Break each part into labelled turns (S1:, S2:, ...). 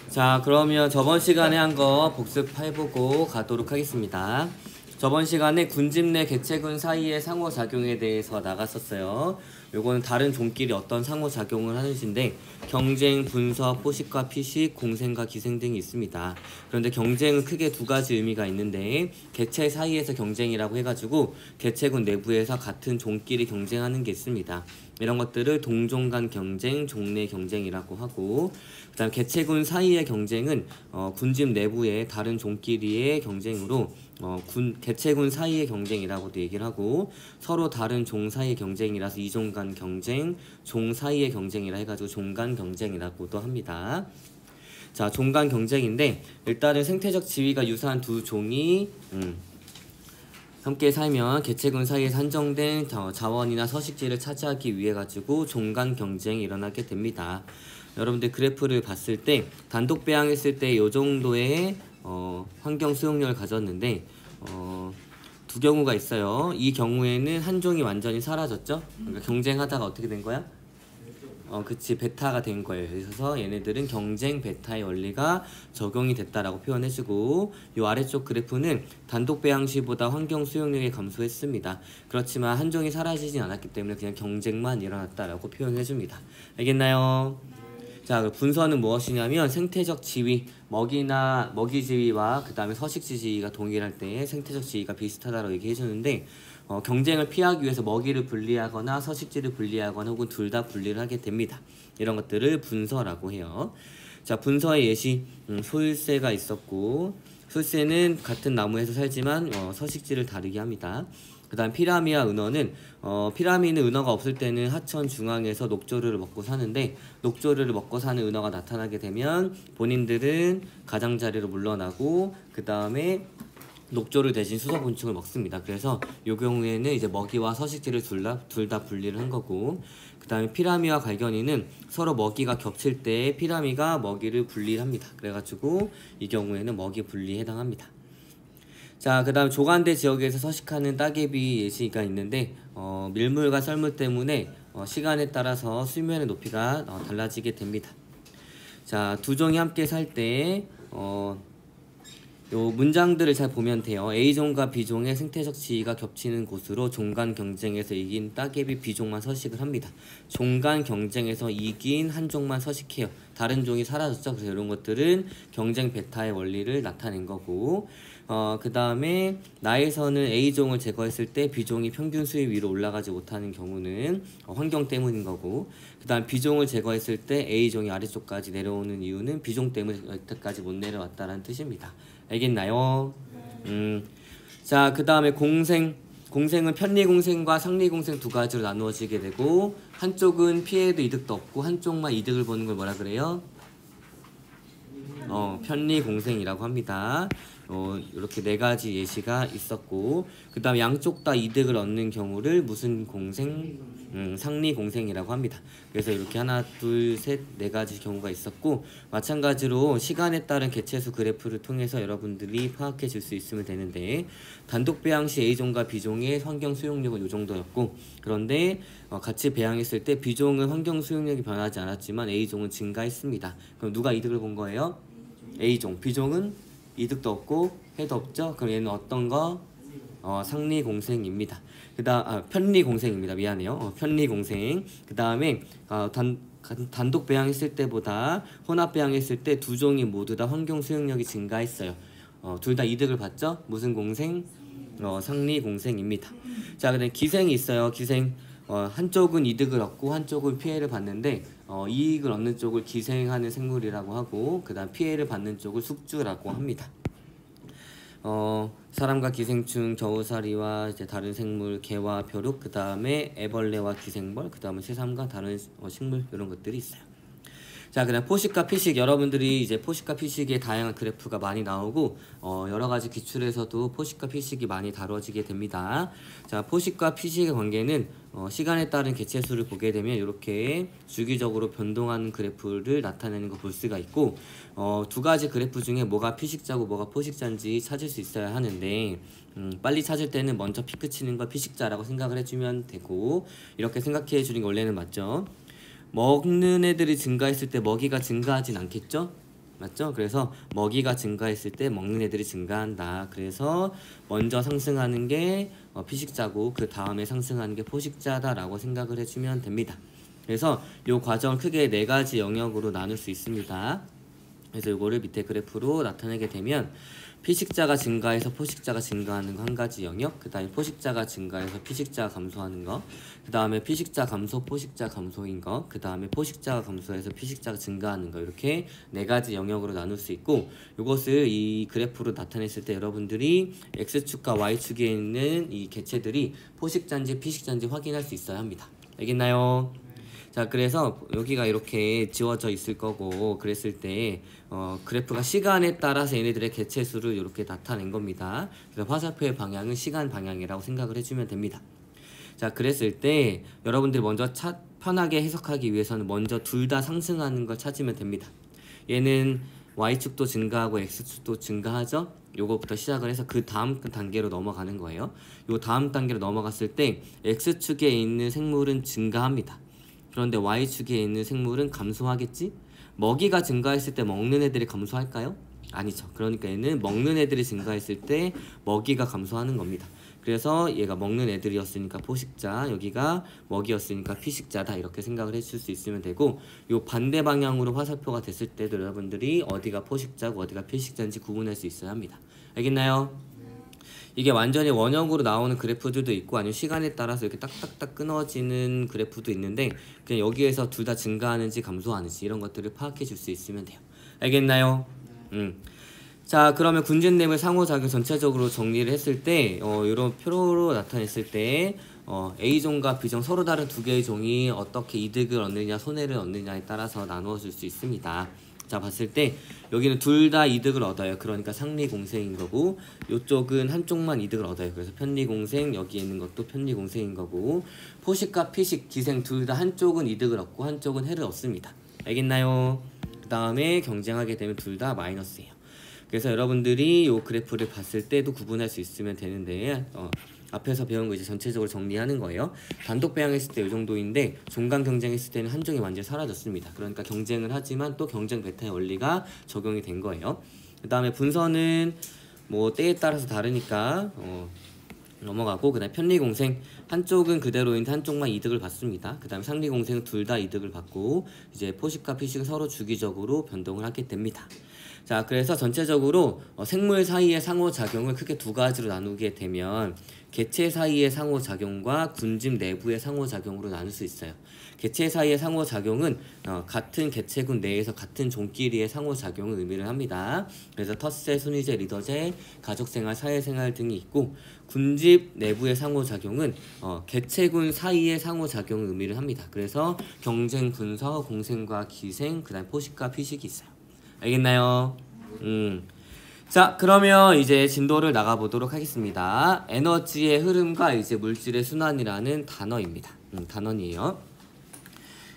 S1: 자, 그러면 저번 시간에 한 거 복습해보고 가도록 하겠습니다. 저번 시간에 군집 내 개체군 사이의 상호작용에 대해서 나갔었어요. 요거는 다른 종끼리 어떤 상호작용을 하는지인데 경쟁, 분서, 포식과 피식, 공생과 기생 등이 있습니다. 그런데 경쟁은 크게 두 가지 의미가 있는데 개체 사이에서 경쟁이라고 해가지고 개체군 내부에서 같은 종끼리 경쟁하는 게 있습니다. 이런 것들을 동종 간 경쟁, 종내 경쟁이라고 하고, 그 다음 개체군 사이의 경쟁은 군집 내부의 다른 종끼리의 경쟁으로 개체군 사이의 경쟁이라고도 얘기를 하고, 서로 다른 종 사이의 경쟁이라서 이종 간 경쟁, 종 사이의 경쟁이라 해가지고 종 간 경쟁이라고도 합니다. 자, 종 간 경쟁인데 일단은 생태적 지위가 유사한 두 종이 함께 살면 개체군 사이에서 한정된 자원이나 서식지를 차지하기 위해 가지고 종 간 경쟁이 일어나게 됩니다. 여러분들 그래프를 봤을 때 단독 배양했을 때 이 정도의 환경 수용력을 가졌는데 두 경우가 있어요. 이 경우에는 한 종이 완전히 사라졌죠. 그러니까 경쟁하다가 어떻게 된 거야? 그치, 베타가 된 거예요. 그래서 얘네들은 경쟁 베타의 원리가 적용이 됐다라고 표현해주고, 이 아래쪽 그래프는 단독 배양시보다 환경 수용력이 감소했습니다. 그렇지만 한 종이 사라지진 않았기 때문에 그냥 경쟁만 일어났다라고 표현해줍니다. 알겠나요? 자, 그럼 분서는 무엇이냐면 생태적 지위, 먹이 지위와 그 다음에 서식지 지위가 동일할 때 생태적 지위가 비슷하다고 얘기해주는데, 경쟁을 피하기 위해서 먹이를 분리하거나 서식지를 분리하거나 혹은 둘 다 분리를 하게 됩니다. 이런 것들을 분서라고 해요. 자, 분서의 예시, 소일새가 있었고, 소일새는 같은 나무에서 살지만 서식지를 다르게 합니다. 그 다음 피라미와 은어는 피라미는 은어가 없을 때는 하천 중앙에서 녹조류를 먹고 사는데, 녹조류를 먹고 사는 은어가 나타나게 되면 본인들은 가장자리로 물러나고 그 다음에 녹조를 대신 수소곤충을 먹습니다. 그래서 이 경우에는 이제 먹이와 서식지를 둘 다 분리를 한 거고, 그 다음에 피라미와 갈견이는 서로 먹이가 겹칠 때 피라미가 먹이를 분리합니다. 그래가지고 이 경우에는 먹이 분리에 해당합니다. 자, 그 다음 조간대 지역에서 서식하는 따개비 예시가 있는데 밀물과 썰물 때문에 시간에 따라서 수면의 높이가 달라지게 됩니다. 자, 두 종이 함께 살 때 요 문장들을 잘 보면 돼요. A종과 B종의 생태적 지위가 겹치는 곳으로 종 간 경쟁에서 이긴 따개비 B종만 서식을 합니다. 종 간 경쟁에서 이긴 한 종만 서식해요. 다른 종이 사라졌죠. 그래서 이런 것들은 경쟁 베타의 원리를 나타낸 거고, 그 다음에 나에서는 A종을 제거했을 때 B종이 평균 수위 위로 올라가지 못하는 경우는 환경 때문인 거고, 그 다음 B종을 제거했을 때 A종이 아래쪽까지 내려오는 이유는 B종 때문에 여태까지 못 내려왔다는 뜻입니다. 알겠나요? 자, 그 다음에 공생은 편리공생과 상리공생 두 가지로 나누어지게 되고, 한쪽은 피해도 이득도 없고 한쪽만 이득을 보는 걸 뭐라 그래요? 편리공생이라고 합니다. 이렇게 네 가지 예시가 있었고, 그 다음 양쪽 다 이득을 얻는 경우를 무슨 공생? 상리공생이라고 합니다. 그래서 이렇게 하나, 둘, 셋, 네 가지 경우가 있었고, 마찬가지로 시간에 따른 개체수 그래프를 통해서 여러분들이 파악해 줄 수 있으면 되는데, 단독 배양 시 A종과 B종의 환경 수용력은 이 정도였고, 그런데 같이 배양했을 때 B종은 환경 수용력이 변하지 않았지만 A종은 증가했습니다. 그럼 누가 이득을 본 거예요? A종. B종은 이득도 없고 해도 없죠. 그럼 얘는 어떤 거? 상리공생입니다. 편리공생입니다. 미안해요. 편리공생. 그 다음에 단독 배양했을 때보다 혼합 배양했을 때 두 종이 모두 다 환경 수용력이 증가했어요. 둘 다 이득을 봤죠. 무슨 공생? 상리공생입니다. 자, 그다음 기생이 있어요. 기생. 한쪽은 이득을 얻고 한쪽은 피해를 봤는데 이익을 얻는 쪽을 기생하는 생물이라고 하고, 그 다음 피해를 받는 쪽을 숙주라고 합니다. 사람과 기생충, 겨우살이와 이제 다른 생물, 개와 벼룩, 그 다음에 애벌레와 기생벌, 그 다음에 새삼과 다른 식물, 이런 것들이 있어요. 자, 그다음 포식과 피식. 여러분들이 이제 포식과 피식의 다양한 그래프가 많이 나오고 여러 가지 기출에서도 포식과 피식이 많이 다뤄지게 됩니다. 자, 포식과 피식의 관계는 시간에 따른 개체수를 보게 되면 이렇게 주기적으로 변동하는 그래프를 나타내는 거 볼 수가 있고, 두 가지 그래프 중에 뭐가 피식자고 뭐가 포식자인지 찾을 수 있어야 하는데, 빨리 찾을 때는 먼저 피크 치는 걸 피식자라고 생각을 해주면 되고, 이렇게 생각해 주는 게 원래는 맞죠. 먹는 애들이 증가했을 때 먹이가 증가하진 않겠죠? 맞죠? 그래서 먹이가 증가했을 때 먹는 애들이 증가한다. 그래서 먼저 상승하는 게 피식자고 그 다음에 상승하는 게 포식자다라고 생각을 해주면 됩니다. 그래서 이 과정을 크게 네 가지 영역으로 나눌 수 있습니다. 그래서 이거를 밑에 그래프로 나타내게 되면 피식자가 증가해서 포식자가 증가하는 거 한 가지 영역, 그 다음에 포식자가 증가해서 피식자가 감소하는 거, 그 다음에 피식자 감소, 포식자 감소인 거, 그 다음에 포식자가 감소해서 피식자가 증가하는 거, 이렇게 네 가지 영역으로 나눌 수 있고, 이것을 이 그래프로 나타냈을 때 여러분들이 X축과 Y축에 있는 이 개체들이 포식자인지 피식자인지 확인할 수 있어야 합니다. 알겠나요? 자, 그래서 여기가 이렇게 지워져 있을 거고, 그랬을 때 그래프가 시간에 따라서 얘네들의 개체 수를 이렇게 나타낸 겁니다. 그래서 화살표의 방향은 시간 방향이라고 생각을 해주면 됩니다. 자, 그랬을 때 여러분들이 먼저 편하게 해석하기 위해서는 먼저 둘 다 상승하는 걸 찾으면 됩니다. 얘는 Y축도 증가하고 X축도 증가하죠? 요거부터 시작을 해서 그 다음 단계로 넘어가는 거예요. 요 다음 단계로 넘어갔을 때 X축에 있는 생물은 증가합니다. 그런데 Y축에 있는 생물은 감소하겠지? 먹이가 증가했을 때 먹는 애들이 감소할까요? 아니죠. 그러니까 얘는 먹는 애들이 증가했을 때 먹이가 감소하는 겁니다. 그래서 얘가 먹는 애들이었으니까 포식자, 여기가 먹이였으니까 피식자다, 이렇게 생각을 해줄 수 있으면 되고, 요 반대 방향으로 화살표가 됐을 때도 여러분들이 어디가 포식자고 어디가 피식자인지 구분할 수 있어야 합니다. 알겠나요? 이게 완전히 원형으로 나오는 그래프들도 있고 아니면 시간에 따라서 이렇게 딱딱딱 끊어지는 그래프도 있는데, 그냥 여기에서 둘 다 증가하는지 감소하는지 이런 것들을 파악해 줄 수 있으면 돼요. 알겠나요? 자, 그러면 군진랩을 상호작용 전체적으로 정리를 했을 때 이런 표로 나타냈을 때 A종과 B종 서로 다른 두 개의 종이 어떻게 이득을 얻느냐 손해를 얻느냐에 따라서 나누어 줄 수 있습니다. 자, 봤을 때 여기는 둘 다 이득을 얻어요. 그러니까 상리공생인 거고, 이쪽은 한쪽만 이득을 얻어요. 그래서 편리공생, 여기 있는 것도 편리공생인 거고, 포식과 피식, 기생 둘 다 한쪽은 이득을 얻고 한쪽은 해를 얻습니다. 알겠나요? 그 다음에 경쟁하게 되면 둘 다 마이너스예요. 그래서 여러분들이 이 그래프를 봤을 때도 구분할 수 있으면 되는데, 앞에서 배운 거 이제 전체적으로 정리하는 거예요. 단독 배양했을 때 이 정도인데 종강 경쟁했을 때는 한종이 완전히 사라졌습니다. 그러니까 경쟁을 하지만 또 경쟁 베타의 원리가 적용이 된 거예요. 그 다음에 분선은 뭐 때에 따라서 다르니까 넘어가고, 그 다음에 편리공생 한쪽은 그대로인데 한쪽만 이득을 받습니다. 그 다음에 상리공생은 둘 다 이득을 받고, 이제 포식과 피식은 서로 주기적으로 변동을 하게 됩니다. 자, 그래서 전체적으로 생물 사이의 상호작용을 크게 두 가지로 나누게 되면 개체 사이의 상호작용과 군집 내부의 상호작용으로 나눌 수 있어요. 개체 사이의 상호작용은 같은 개체군 내에서 같은 종끼리의 상호작용을 의미를 합니다. 그래서 텃세, 순위제, 리더제, 가족생활, 사회생활 등이 있고, 군집 내부의 상호작용은 개체군 사이의 상호작용을 의미를 합니다. 그래서 경쟁, 분서, 공생과 기생, 그 다음 포식과 피식이 있어요. 알겠나요? 자, 그러면 이제 진도를 나가보도록 하겠습니다. 에너지의 흐름과 이제 물질의 순환이라는 단어입니다. 단원이에요.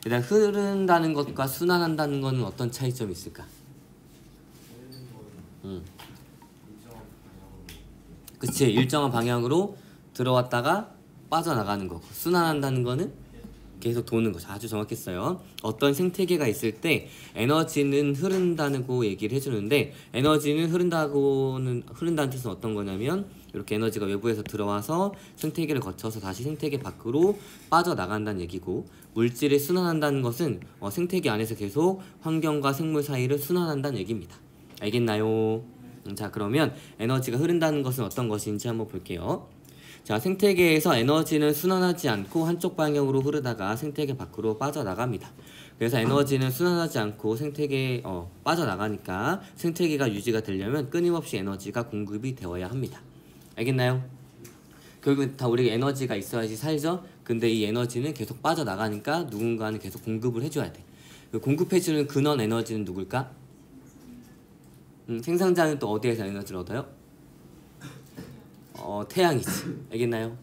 S1: 일단 흐른다는 것과 순환한다는 것은 어떤 차이점이 있을까? 그치, 일정한 방향으로 들어왔다가 빠져나가는 거고, 순환한다는 거는 계속 도는 거죠. 아주 정확했어요. 어떤 생태계가 있을 때 에너지는 흐른다고 얘기를 해주는데, 에너지는 흐른다는 뜻은 어떤 거냐면, 이렇게 에너지가 외부에서 들어와서 생태계를 거쳐서 다시 생태계 밖으로 빠져나간다는 얘기고, 물질을 순환한다는 것은 생태계 안에서 계속 환경과 생물 사이를 순환한다는 얘기입니다. 알겠나요? 자, 그러면 에너지가 흐른다는 것은 어떤 것인지 한번 볼게요. 자, 생태계에서 에너지는 순환하지 않고 한쪽 방향으로 흐르다가 생태계 밖으로 빠져나갑니다. 그래서 에너지는 순환하지 않고 생태계에 빠져나가니까 생태계가 유지가 되려면 끊임없이 에너지가 공급이 되어야 합니다. 알겠나요? 결국 다 우리가 에너지가 있어야지 살죠? 근데 이 에너지는 계속 빠져나가니까 누군가는 계속 공급을 해줘야 돼. 공급해주는 근원 에너지는 누굴까? 생산자는 또 어디에서 에너지를 얻어요? 태양이지. 알겠나요?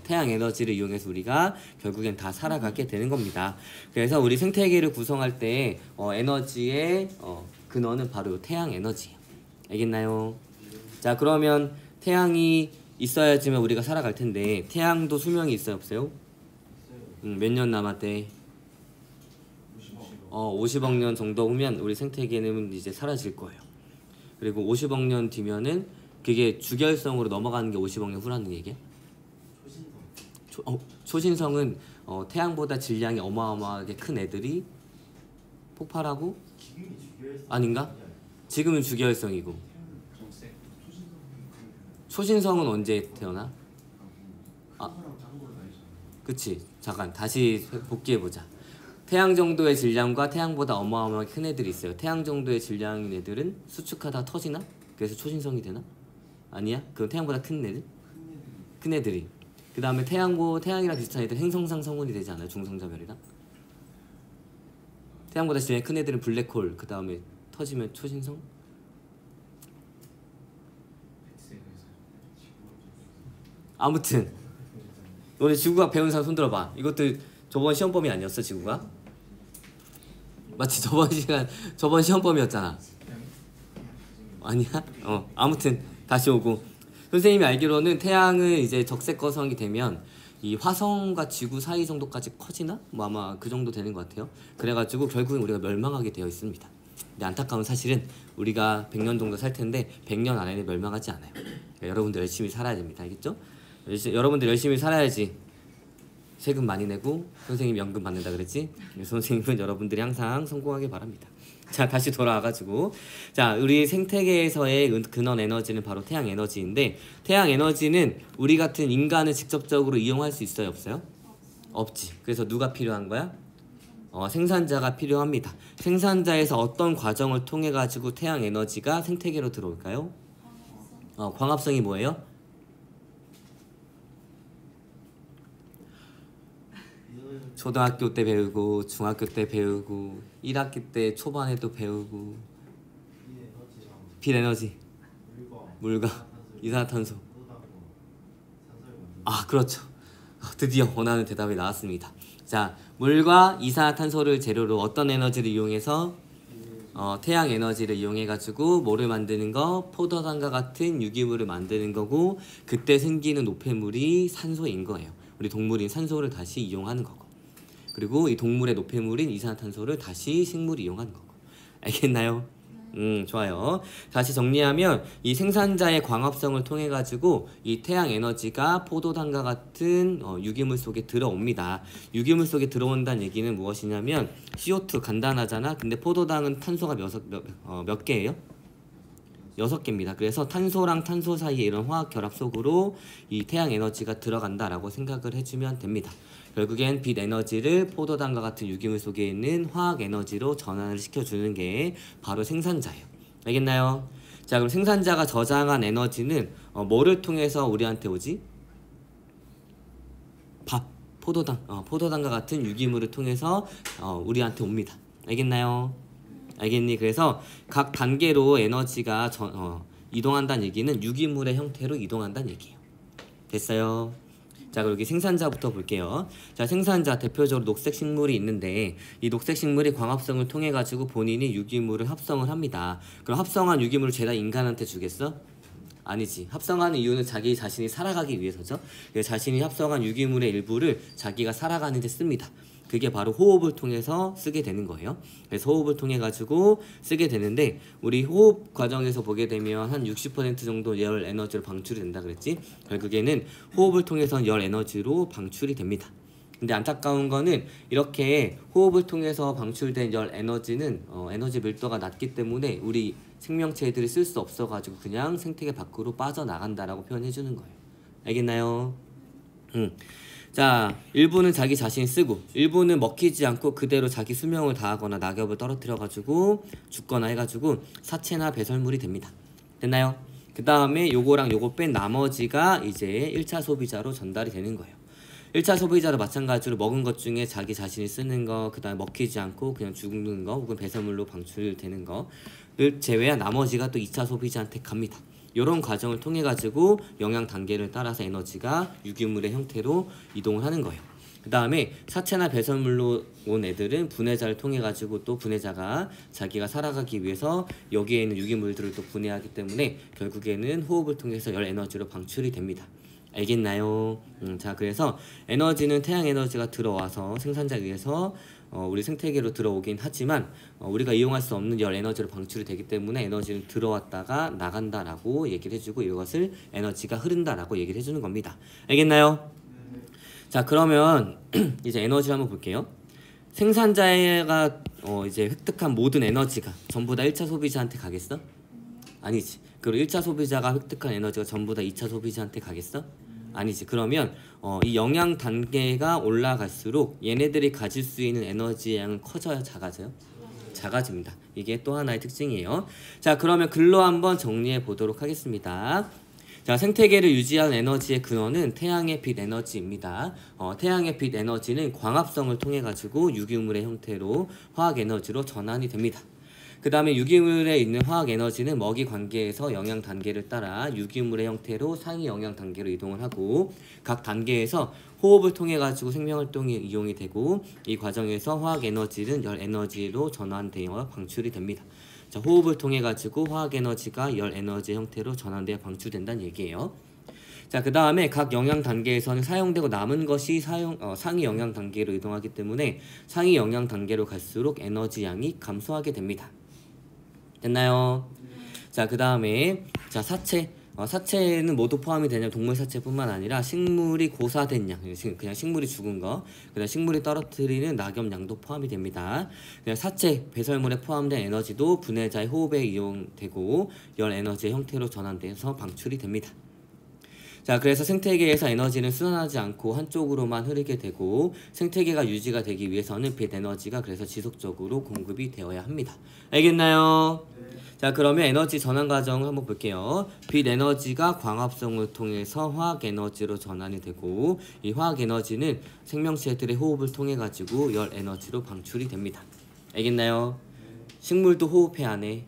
S1: 태양 에너지를 이용해서 우리가 결국엔 다 살아가게 되는 겁니다. 그래서 우리 생태계를 구성할 때 에너지의 근원은 바로 태양 에너지예요. 알겠나요? 자, 그러면 태양이 있어야지만 우리가 살아갈 텐데, 태양도 수명이 있어요, 없어요? 몇 년 남았대? 50억 년 정도 후면 우리 생태계는 이제 사라질 거예요. 그리고 50억 년 뒤면은 그게 주결성으로 넘어가는 게 50억 년 후라는 얘기야? 초신성은 태양보다 질량이 어마어마하게 큰 애들이 폭발하고 아닌가? 지금은 주결성이고 초신성은 언제 태어나? 그치. 잠깐 다시 복귀해보자. 태양 정도의 질량과 태양보다 어마어마하게 큰 애들이 있어요. 태양 정도의 질량인 애들은 수축하다 터지나? 그래서 초신성이 되나? 아니야? 그럼 태양보다 큰 애들? 큰 애들이. 그 다음에 태양이랑 비슷한 애들 행성상 성운이 되지 않아요? 중성자별이랑? 태양보다 질량이 큰 애들은 블랙홀, 그 다음에 터지면 초신성? 아무튼 너네 지구과학 배운 사람 손 들어봐. 이것도 저번 시험범위 아니었어 지구가? 맞지? 저번 시험범위였잖아. 아니야? 아무튼 다시 오고 선생님이 알기로는 태양은 이제 적색거성이 되면 이 화성과 지구 사이 정도까지 커지나? 뭐 아마 그 정도 되는 것 같아요. 그래가지고 결국엔 우리가 멸망하게 되어 있습니다. 근데 안타까운 사실은 우리가 100년 정도 살 텐데 100년 안에는 멸망하지 않아요. 그러니까 여러분들 열심히 살아야 됩니다. 알겠죠? 여러분들 열심히 살아야지 세금 많이 내고 선생님 연금 받는다 그랬지? 선생님은 여러분들이 항상 성공하길 바랍니다. 자, 다시 돌아와가지고 자, 우리 생태계에서의 근원 에너지는 바로 태양 에너지인데 태양 에너지는 우리 같은 인간을 직접적으로 이용할 수 있어요? 없어요? 없지. 그래서 누가 필요한 거야? 생산자가 필요합니다. 생산자에서 어떤 과정을 통해 가지고 태양 에너지가 생태계로 들어올까요? 광합성이 뭐예요? 초등학교 때 배우고 중학교 때 배우고 1학기 때 초반에도 배우고 빛에너지 물과 이산화탄소 그렇죠. 드디어 원하는 대답이 나왔습니다. 자, 물과 이산화탄소를 재료로 어떤 에너지를 이용해서 태양 에너지를 이용해 가지고 뭐를 만드는 거? 포도당과 같은 유기물을 만드는 거고 그때 생기는 노폐물이 산소인 거예요. 우리 동물인 산소를 다시 이용하는 거고 그리고 이 동물의 노폐물인 이산화탄소를 다시 식물이 이용하는 거고 알겠나요? 좋아요. 다시 정리하면 이 생산자의 광합성을 통해 가지고 이 태양 에너지가 포도당과 같은 유기물 속에 들어옵니다. 유기물 속에 들어온다는 얘기는 무엇이냐면 CO2 간단하잖아. 근데 포도당은 탄소가 몇 개예요? 6개입니다. 그래서 탄소랑 탄소 사이에 이런 화학 결합 속으로 이 태양 에너지가 들어간다라고 생각을 해주면 됩니다. 결국엔 빛 에너지를 포도당과 같은 유기물 속에 있는 화학 에너지로 전환을 시켜주는 게 바로 생산자예요. 알겠나요? 자, 그럼 생산자가 저장한 에너지는 뭐를 통해서 우리한테 오지? 포도당과 같은 유기물을 통해서 우리한테 옵니다. 알겠나요? 알겠니? 그래서 각 단계로 에너지가 이동한다는 얘기는 유기물의 형태로 이동한다는 얘기예요. 됐어요? 자, 그럼 여기 생산자부터 볼게요. 자, 생산자 대표적으로 녹색 식물이 있는데 이 녹색 식물이 광합성을 통해 가지고 본인이 유기물을 합성을 합니다. 그럼 합성한 유기물을 죄다 인간한테 주겠어? 아니지. 합성하는 이유는 자기 자신이 살아가기 위해서죠. 자신이 합성한 유기물의 일부를 자기가 살아가는 데 씁니다. 그게 바로 호흡을 통해서 쓰게 되는 거예요. 그래서 호흡을 통해 가지고 쓰게 되는데 우리 호흡 과정에서 보게 되면 한 60% 정도 열 에너지로 방출이 된다 그랬지. 결국에는 호흡을 통해서 열 에너지로 방출이 됩니다. 근데 안타까운 거는 이렇게 호흡을 통해서 방출된 열 에너지는 에너지 밀도가 낮기 때문에 우리 생명체들이 쓸 수 없어 가지고 그냥 생태계 밖으로 빠져나간다라고 표현해 주는 거예요. 알겠나요? 자, 일부는 자기 자신이 쓰고 일부는 먹히지 않고 그대로 자기 수명을 다하거나 낙엽을 떨어뜨려 가지고 죽거나 해가지고 사체나 배설물이 됩니다. 됐나요? 그 다음에 요거랑 요거 뺀 나머지가 이제 1차 소비자로 전달이 되는 거예요. 1차 소비자로 마찬가지로 먹은 것 중에 자기 자신이 쓰는 거, 그 다음에 먹히지 않고 그냥 죽는 거 혹은 배설물로 방출되는 거를 제외한 나머지가 또 2차 소비자한테 갑니다. 이런 과정을 통해 가지고 영양 단계를 따라서 에너지가 유기물의 형태로 이동을 하는 거예요. 그 다음에 사체나 배설물로 온 애들은 분해자를 통해 가지고 또 분해자가 자기가 살아가기 위해서 여기에 있는 유기물들을 또 분해하기 때문에 결국에는 호흡을 통해서 열 에너지로 방출이 됩니다. 알겠나요? 자, 그래서 에너지는 태양 에너지가 들어와서 생산자에 의해서 우리 생태계로 들어오긴 하지만 우리가 이용할 수 없는 열 에너지로 방출이 되기 때문에 에너지는 들어왔다가 나간다라고 얘기를 해주고 이것을 에너지가 흐른다라고 얘기를 해주는 겁니다. 알겠나요? 자, 그러면 이제 에너지 한번 볼게요. 생산자가 이제 획득한 모든 에너지가 전부 다 1차 소비자한테 가겠어? 아니지. 그리고 1차 소비자가 획득한 에너지가 전부 다 2차 소비자한테 가겠어? 아니지. 그러면 이 영양 단계가 올라갈수록 얘네들이 가질 수 있는 에너지의 양은 커져야 작아져요? 작아집니다. 이게 또 하나의 특징이에요. 자, 그러면 글로 한번 정리해 보도록 하겠습니다. 자, 생태계를 유지하는 에너지의 근원은 태양의 빛 에너지입니다. 태양의 빛 에너지는 광합성을 통해 가지고 유기물의 형태로 화학 에너지로 전환이 됩니다. 그 다음에 유기물에 있는 화학 에너지는 먹이 관계에서 영양 단계를 따라 유기물의 형태로 상위 영양 단계로 이동을 하고 각 단계에서 호흡을 통해 가지고 생명활동이 이용이 되고 이 과정에서 화학 에너지는 열 에너지로 전환되어 방출이 됩니다. 자, 호흡을 통해 가지고 화학 에너지가 열 에너지 형태로 전환되어 방출된다는 얘기예요. 자, 그 다음에 각 영양 단계에서는 사용되고 남은 것이 상위 영양 단계로 이동하기 때문에 상위 영양 단계로 갈수록 에너지 양이 감소하게 됩니다. 됐나요? 자, 그 다음에 자, 사체. 사체는 모두 포함이 되냐 동물 사체뿐만 아니라 식물이 고사된 양, 그냥 식물이 죽은 거, 그다음 식물이 떨어뜨리는 낙엽양도 포함이 됩니다. 그냥 사체 배설물에 포함된 에너지도 분해자의 호흡에 이용되고 열 에너지의 형태로 전환돼서 방출이 됩니다. 자, 그래서 생태계에서 에너지는 순환하지 않고 한쪽으로만 흐르게 되고 생태계가 유지가 되기 위해서는 빛 에너지가 그래서 지속적으로 공급이 되어야 합니다. 알겠나요? 자, 그러면 에너지 전환 과정을 한번 볼게요. 빛 에너지가 광합성을 통해서 화학 에너지로 전환이 되고 이 화학 에너지는 생명체들의 호흡을 통해 가지고 열 에너지로 방출이 됩니다. 알겠나요? 식물도 호흡해 안 해?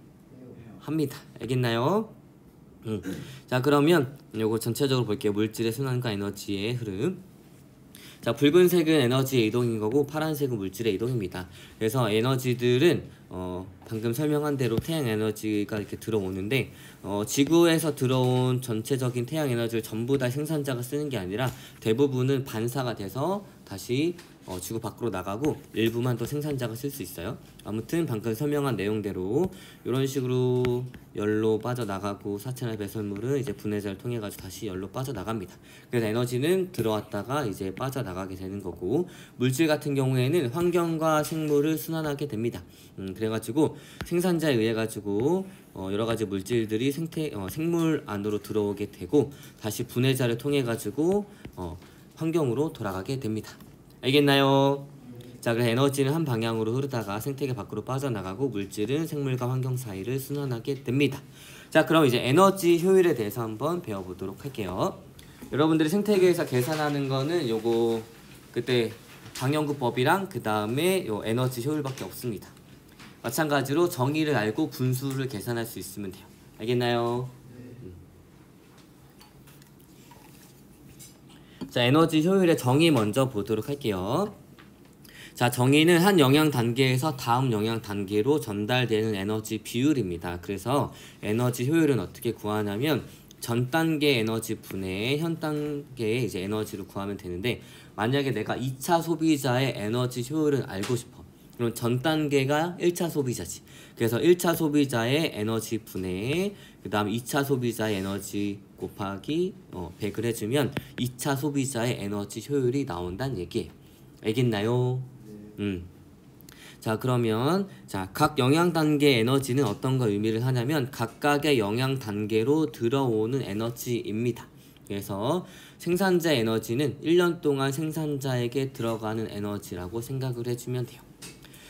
S1: 합니다. 알겠나요? 자, 그러면 요거 전체적으로 볼게요. 물질의 순환과 에너지의 흐름. 자, 붉은색은 에너지의 이동인 거고 파란색은 물질의 이동입니다. 그래서 에너지들은 방금 설명한 대로 태양 에너지가 이렇게 들어오는데 지구에서 들어온 전체적인 태양 에너지를 전부 다 생산자가 쓰는 게 아니라 대부분은 반사가 돼서 다시 지구 밖으로 나가고 일부만 또 생산자가 쓸 수 있어요. 아무튼 방금 설명한 내용대로 이런 식으로 열로 빠져나가고 사체나 배설물은 이제 분해자를 통해 가지고 다시 열로 빠져나갑니다. 그래서 에너지는 들어왔다가 이제 빠져나가게 되는 거고 물질 같은 경우에는 환경과 생물을 순환하게 됩니다. 그래가지고 생산자에 의해 가지고 여러 가지 물질들이 생물 안으로 들어오게 되고 다시 분해자를 통해 가지고 환경으로 돌아가게 됩니다. 알겠나요? 자, 그래서 에너지는 한 방향으로 흐르다가 생태계 밖으로 빠져나가고 물질은 생물과 환경 사이를 순환하게 됩니다. 자, 그럼 이제 에너지 효율에 대해서 한번 배워보도록 할게요. 여러분들이 생태계에서 계산하는 거는 요거 그때 강연구법이랑 그 다음에 요 에너지 효율밖에 없습니다. 마찬가지로 정의를 알고 분수를 계산할 수 있으면 돼요. 알겠나요? 자, 에너지 효율의 정의 먼저 보도록 할게요. 자, 정의는 한 영양 단계에서 다음 영양 단계로 전달되는 에너지 비율입니다. 그래서 에너지 효율은 어떻게 구하냐면 전 단계 에너지 분해의 현 단계의 이제 에너지를 구하면 되는데 만약에 내가 2차 소비자의 에너지 효율은 알고 싶어. 그럼 전 단계가 1차 소비자지. 그래서 1차 소비자의 에너지 분해, 그 다음 2차 소비자의 에너지 곱하기 100을 해주면 2차 소비자의 에너지 효율이 나온다는 얘기예요. 알겠나요? 자, 그러면 각 영양 단계 에너지는 어떤 걸 의미를 하냐면 각각의 영양 단계로 들어오는 에너지입니다. 그래서 생산자 에너지는 1년 동안 생산자에게 들어가는 에너지라고 생각을 해주면 돼요.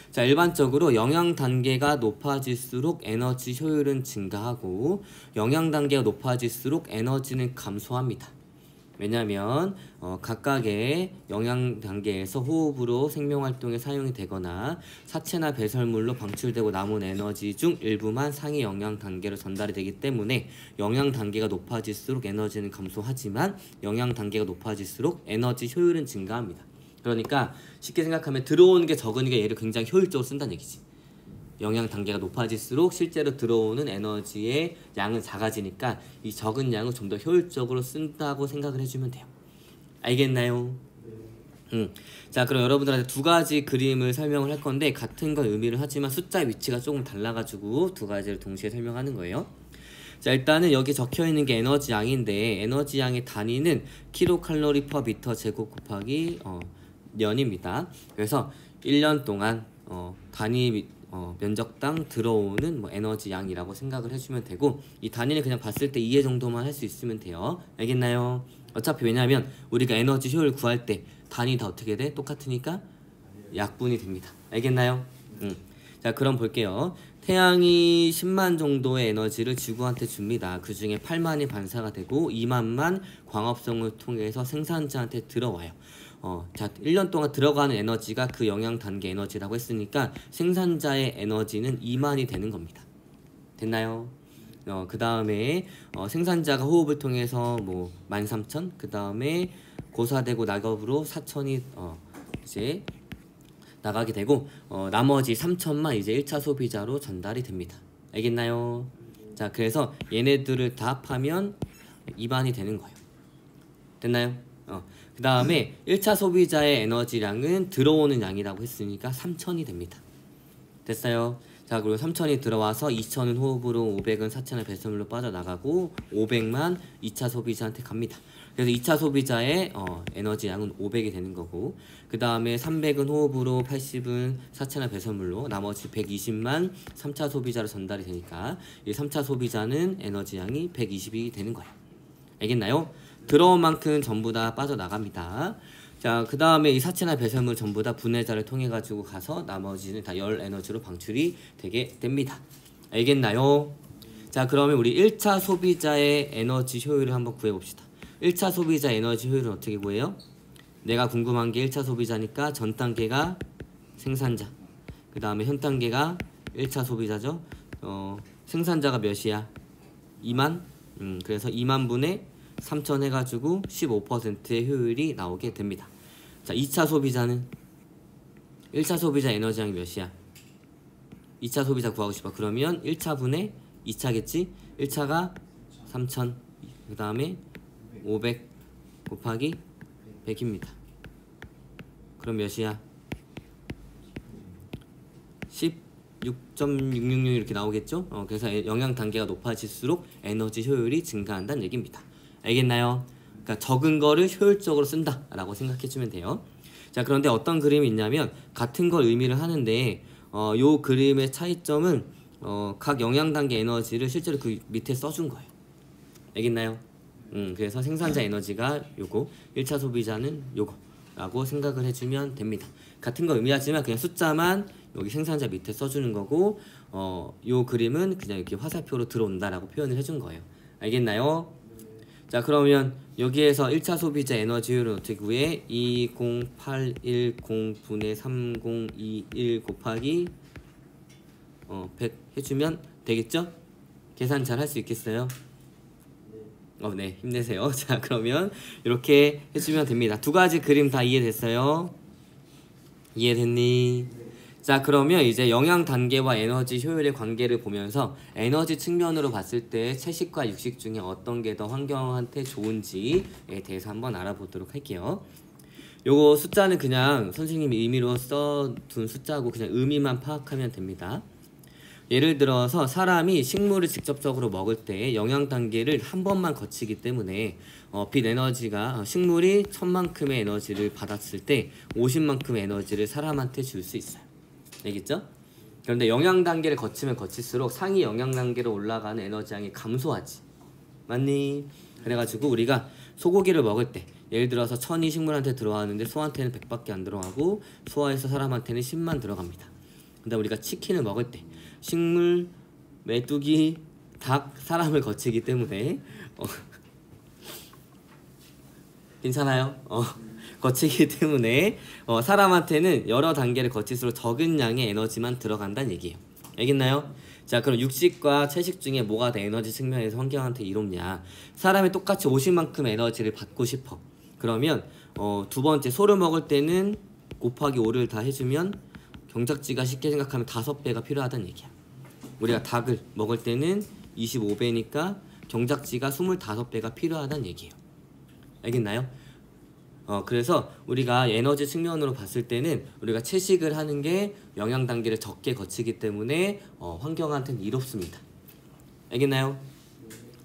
S1: 자, 일반적으로 영양 단계가 높아질수록 에너지 효율은 증가하고 영양 단계가 높아질수록 에너지는 감소합니다. 왜냐하면 각각의 영양 단계에서 호흡으로 생명활동에 사용이 되거나 사체나 배설물로 방출되고 남은 에너지 중 일부만 상위 영양 단계로 전달이 되기 때문에 영양 단계가 높아질수록 에너지는 감소하지만 영양 단계가 높아질수록 에너지 효율은 증가합니다. 그러니까 쉽게 생각하면 들어오는 게 적으니까 얘를 굉장히 효율적으로 쓴다는 얘기지. 영양 단계가 높아질수록 실제로 들어오는 에너지의 양은 작아지니까 이 적은 양을 좀 더 효율적으로 쓴다고 생각을 해주면 돼요. 알겠나요? 자, 그럼 여러분들한테 두 가지 그림을 설명을 할 건데 같은 건 의미를 하지만 숫자 위치가 조금 달라가지고 두 가지를 동시에 설명하는 거예요. 자, 일단은 여기 적혀 있는 게 에너지 양인데 에너지 양의 단위는 킬로칼로리 퍼 미터 제곱 곱하기 년입니다. 그래서 1년 동안 단위 면적당 들어오는 뭐 에너지 양이라고 생각을 해주면 되고, 이 단위는 그냥 봤을 때 이해 정도만 할 수 있으면 돼요. 알겠나요? 어차피 왜냐하면 우리가 에너지 효율 구할 때 단위 다 어떻게 돼? 똑같으니까 약분이 됩니다. 알겠나요? 자, 그럼 볼게요. 태양이 10만 정도의 에너지를 지구한테 줍니다. 그 중에 8만이 반사가 되고 2만만 광합성을 통해서 생산자한테 들어와요. 자, 1년 동안 들어가는 에너지가 그 영양 단계 에너지라고 했으니까 생산자의 에너지는 2만이 되는 겁니다. 됐나요? 그 다음에 생산자가 호흡을 통해서 뭐 13,000, 그 다음에 고사되고 낙엽으로 4,000이 이제 나가게 되고 나머지 3,000만 이제 1차 소비자로 전달이 됩니다. 알겠나요? 자, 그래서 얘네들을 다 합하면 2만이 되는 거예요. 됐나요? 그 다음에 1차 소비자의 에너지량은 들어오는 양이라고 했으니까 3,000이 됩니다. 됐어요? 자, 그리고 3,000이 들어와서 2,000은 호흡으로, 500은 사체나 배설물로 빠져나가고 500만 2차 소비자한테 갑니다. 그래서 2차 소비자의 에너지 양은 500이 되는 거고, 그 다음에 300은 호흡으로, 80은 사체나 배설물로, 나머지 120만 3차 소비자로 전달이 되니까 이 3차 소비자는 에너지 양이 120이 되는 거예요. 알겠나요? 들어온 만큼 전부 다 빠져나갑니다. 자, 그 다음에 이 사체나 배설물 전부 다 분해자를 통해 가지고 가서 나머지는 다 열 에너지로 방출이 되게 됩니다. 알겠나요? 자, 그러면 우리 1차 소비자의 에너지 효율을 한번 구해봅시다. 1차 소비자 에너지 효율은 어떻게 구해요? 내가 궁금한 게 1차 소비자니까 전 단계가 생산자, 그 다음에 현 단계가 1차 소비자죠. 생산자가 몇이야? 2만? 그래서 2만 분의 3,000 해가지고 15%의 효율이 나오게 됩니다. 자, 2차 소비자는 1차 소비자 에너지량이 몇이야? 2차 소비자 구하고 싶어. 그러면 1차 분의 2차겠지? 1차가 3,000, 그 다음에 500 곱하기 100입니다. 그럼 몇이야? 16.666 이렇게 나오겠죠? 그래서 영양 단계가 높아질수록 에너지 효율이 증가한다는 얘기입니다. 알겠나요? 그러니까 적은 거를 효율적으로 쓴다 라고 생각해주면 돼요. 자, 그런데 어떤 그림이 있냐면 같은 걸 의미를 하는데 요 그림의 차이점은 각 영양 단계 에너지를 실제로 그 밑에 써준 거예요. 알겠나요? 그래서 생산자 에너지가 요거, 1차 소비자는 요거 라고 생각을 해주면 됩니다. 같은 거 의미하지만 그냥 숫자만 여기 생산자 밑에 써주는 거고, 요 그림은 그냥 이렇게 화살표로 들어온다 라고 표현을 해준 거예요. 알겠나요? 자, 그러면 여기에서 1차 소비자 에너지 효율은 어떻게 구해? 20810 분의 3021 곱하기 100 해주면 되겠죠? 계산 잘 할 수 있겠어요? 네, 힘내세요. 자, 그러면 이렇게 해주면 됩니다. 두 가지 그림 다 이해됐어요? 이해됐니? 자, 그러면 이제 영양 단계와 에너지 효율의 관계를 보면서 에너지 측면으로 봤을 때 채식과 육식 중에 어떤 게 더 환경한테 좋은지에 대해서 한번 알아보도록 할게요. 요거 숫자는 그냥 선생님이 의미로 써둔 숫자고 그냥 의미만 파악하면 됩니다. 예를 들어서 사람이 식물을 직접적으로 먹을 때 영양 단계를 한 번만 거치기 때문에 빛 에너지가 식물이 1000만큼의 에너지를 받았을 때 50만큼의 에너지를 사람한테 줄 수 있어요. 알겠죠? 그런데 영양 단계를 거치면 거칠수록 상위 영양 단계로 올라가는 에너지량이 감소하지. 맞니? 그래가지고 우리가 소고기를 먹을 때 예를 들어서 1000이 식물한테 들어가는데 소한테는 100밖에 안 들어가고 소화해서 사람한테는 10만 들어갑니다. 근데 우리가 치킨을 먹을 때 식물, 메뚜기, 닭, 사람을 거치기 때문에 괜찮아요? 거치기 때문에 사람한테는 여러 단계를 거칠수록 적은 양의 에너지만 들어간다는 얘기예요. 알겠나요? 자, 그럼 육식과 채식 중에 뭐가 더 에너지 측면에서 환경한테 이롭냐? 사람이 똑같이 50만큼 에너지를 받고 싶어. 그러면 두 번째 소를 먹을 때는 곱하기 5를 다 해주면 경작지가 쉽게 생각하면 5배가 필요하다는 얘기야. 우리가 닭을 먹을 때는 25배니까 경작지가 25배가 필요하다는 얘기예요. 알겠나요? 그래서 우리가 에너지 측면으로 봤을 때는 우리가 채식을 하는 게 영양 단계를 적게 거치기 때문에 환경한테는 이롭습니다. 알겠나요?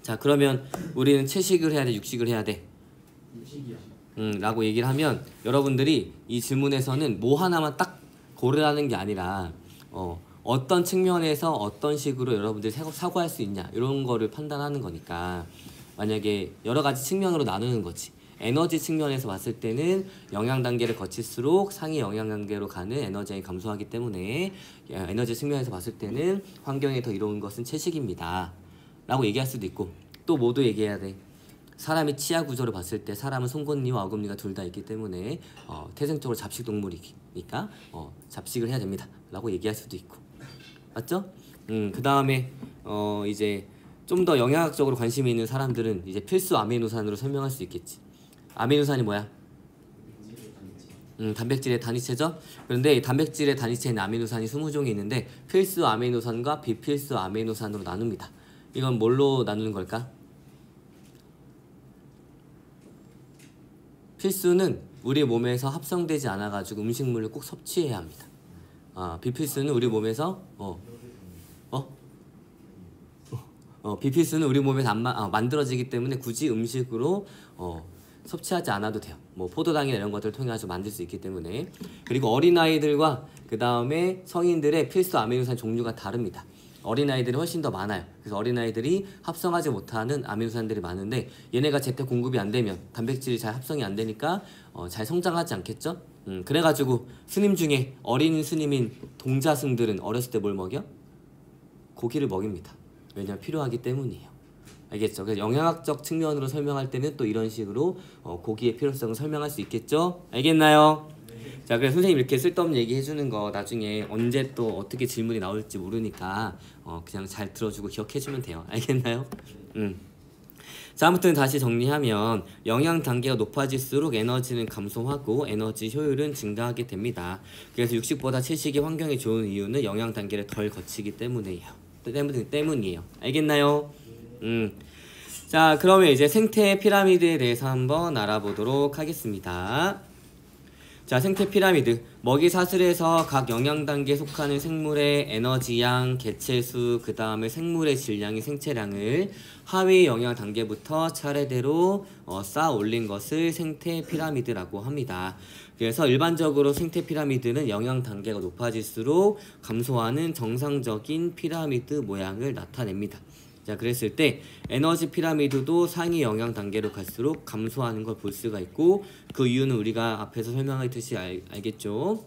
S1: 자, 그러면 우리는 채식을 해야 돼, 육식을 해야 돼?
S2: 육식이요.
S1: 라고 얘기를 하면 여러분들이 이 질문에서는 뭐 하나만 딱 고르라는 게 아니라 어떤 측면에서 어떤 식으로 여러분들이 사고할 수 있냐 이런 거를 판단하는 거니까 만약에 여러 가지 측면으로 나누는 거지. 에너지 측면에서 봤을 때는 영양 단계를 거칠수록 상위 영양 단계로 가는 에너지량이 감소하기 때문에 에너지 측면에서 봤을 때는 환경이 더 이로운 것은 채식입니다 라고 얘기할 수도 있고, 또 뭐도 얘기해야 돼. 사람의 치아 구조를 봤을 때 사람은 송곳니와 어금니가 둘 다 있기 때문에 태생적으로 잡식 동물이니까 잡식을 해야 됩니다 라고 얘기할 수도 있고, 맞죠? 그 다음에 이제 좀 더 영양학적으로 관심이 있는 사람들은 이제 필수 아미노산으로 설명할 수 있겠지. 아미노산이 뭐야? 단백질의 단위체죠. 그런데 이 단백질의 단위체에 있는 아미노산이 20종이 있는데 필수 아미노산과 비필수 아미노산으로 나눕니다. 이건 뭘로 나누는 걸까? 필수는 우리 몸에서 합성되지 않아가지고 음식물을 꼭 섭취해야 합니다. 비필수는 우리 몸에서 비필수는 우리 몸에서 만들어지기 때문에 굳이 음식으로 섭취하지 않아도 돼요. 뭐 포도당이나 이런 것들을 통해 가지고 만들 수 있기 때문에. 그리고 어린아이들과 그 다음에 성인들의 필수 아미노산 종류가 다릅니다. 어린아이들이 훨씬 더 많아요. 그래서 어린아이들이 합성하지 못하는 아미노산들이 많은데 얘네가 제때 공급이 안 되면 단백질이 잘 합성이 안 되니까 잘 성장하지 않겠죠? 그래가지고 스님 중에 어린 스님인 동자승들은 어렸을 때 뭘 먹여? 고기를 먹입니다. 왜냐면 필요하기 때문이에요. 알겠죠? 그래서 영양학적 측면으로 설명할 때는 또 이런 식으로 고기의 필요성을 설명할 수 있겠죠? 알겠나요? 네. 자, 그래서 선생님 이렇게 쓸데없는 얘기 해주는 거 나중에 언제 또 어떻게 질문이 나올지 모르니까 그냥 잘 들어주고 기억해주면 돼요. 알겠나요? 자, 아무튼 다시 정리하면 영양 단계가 높아질수록 에너지는 감소하고 에너지 효율은 증가하게 됩니다. 그래서 육식보다 채식이 환경에 좋은 이유는 영양 단계를 덜 거치기 때문이에요. 알겠나요? 자, 그러면 이제 생태 피라미드에 대해서 한번 알아보도록 하겠습니다. 자, 생태 피라미드. 먹이 사슬에서 각 영양 단계에 속하는 생물의 에너지양, 개체수, 그 다음에 생물의 질량이 생체량을 하위 영양 단계부터 차례대로 쌓아 올린 것을 생태 피라미드라고 합니다. 그래서 일반적으로 생태 피라미드는 영양 단계가 높아질수록 감소하는 정상적인 피라미드 모양을 나타냅니다. 자, 그랬을 때 에너지 피라미드도 상위 영양 단계로 갈수록 감소하는 걸 볼 수가 있고, 그 이유는 우리가 앞에서 설명했듯이 알겠죠?